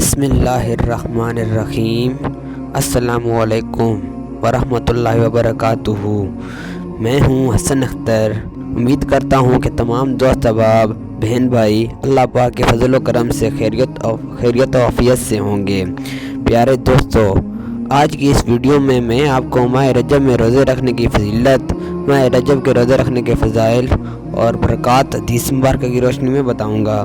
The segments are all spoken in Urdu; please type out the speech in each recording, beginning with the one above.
بسم اللہ الرحمن الرحیم۔ السلام علیکم ورحمۃ اللہ وبرکاتہ۔ میں ہوں حسن اختر۔ امید کرتا ہوں کہ تمام دوست احباب بہن بھائی اللہ پاک کے فضل و کرم سے خیریت و عافیت سے ہوں گے۔ پیارے دوستو، آج کی اس ویڈیو میں آپ کو ماہ رجب میں روزے رکھنے کی فضیلت، ماہ رجب کے روزے رکھنے کے فضائل اور برکات حدیث مبارکہ کی روشنی میں بتاؤں گا۔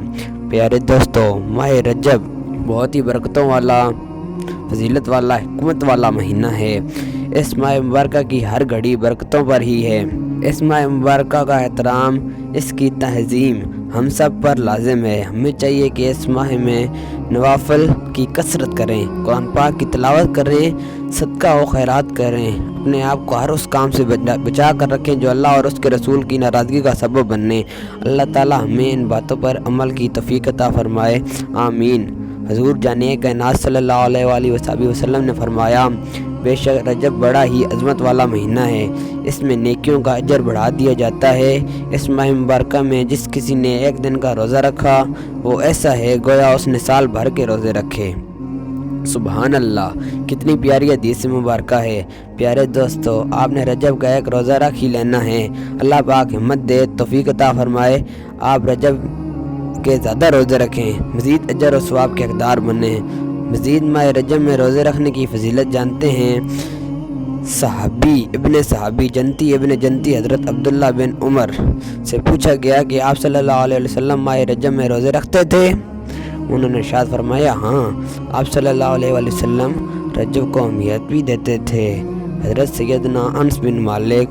پیارے دوستو، ماہ رجب بہت ہی برکتوں والا، فضیلت والا، حکمت والا مہینہ ہے۔ اس ماہ مبارکہ کی ہر گھڑی برکتوں پر ہی ہے۔ اس ماہ مبارکہ کا احترام، اس کی تعظیم ہم سب پر لازم ہے۔ ہمیں چاہیے کہ اس ماہ میں نوافل کی کثرت کریں، قرآن پاک کی تلاوت کریں، صدقہ و خیرات کریں، اپنے آپ کو ہر اس کام سے بچا کر رکھیں جو اللہ اور اس کے رسول کی ناراضگی کا سبب بننے۔ اللہ تعالی ہمیں ان باتوں پر عمل کی توفیق عطا فرمائے، آمین۔ حضور جانے کائنات صلی اللہ علیہ وآلہ وسلم نے فرمایا، بے شک رجب بڑا ہی عظمت والا مہینہ ہے، اس میں نیکیوں کا اجر بڑھا دیا جاتا ہے۔ اس ماہ مبارکہ میں جس کسی نے ایک دن کا روزہ رکھا وہ ایسا ہے گویا اس نے سال بھر کے روزے رکھے۔ سبحان اللہ، کتنی پیاری حدیث مبارکہ ہے۔ پیارے دوستو، آپ نے رجب کا ایک روزہ رکھ ہی لینا ہے۔ اللہ پاک ہمت دے، توفیق عطا فرمائے، آپ رجب کے زیادہ روزے رکھیں، مزید اجر و ثواب کے حقدار بنیں۔ مزید ماہ رجب میں روزے رکھنے کی فضیلت جانتے ہیں۔ صحابی جنتی ابن جنتی حضرت عبداللہ بن عمر سے پوچھا گیا کہ آپ صلی اللہ علیہ وسلم ماہ رجب میں روزے رکھتے تھے؟ انہوں نے ارشاد فرمایا، ہاں، آپ صلی اللہ علیہ وسلم رجب کو اہمیت بھی دیتے تھے۔ حضرت سیدنا انس بن مالک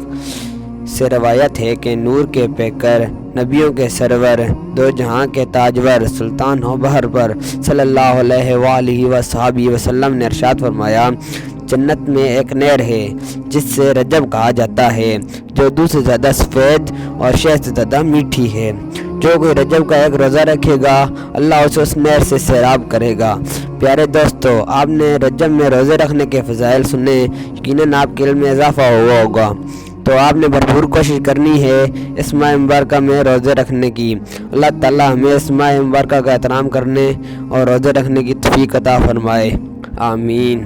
سے روایت ہے کہ نور کے پیکر، نبیوں کے سرور، دو جہاں کے تاجور، سلطان ہو بہر پر صلی اللہ علیہ وآلہ وصحبہ وسلم نے ارشاد فرمایا، جنت میں ایک نہر ہے جس سے رجب کہا جاتا ہے، جو دودھ سے زیادہ سفید اور شہد سے زیادہ میٹھی ہے۔ جو کوئی رجب کا ایک روزہ رکھے گا اللہ اسے اس نہر سے سیراب کرے گا۔ پیارے دوستو، آپ نے رجب میں روزے رکھنے کے فضائل سنے، یقیناً آپ کے علم میں اضافہ ہوا ہوگا، تو آپ نے بھرپور کوشش کرنی ہے اس ماہ مبارکہ میں روزے رکھنے کی۔ اللہ تعالیٰ ہمیں اس ماہ مبارکہ کا احترام کرنے اور روزے رکھنے کی توفیق عطا فرمائے، آمین۔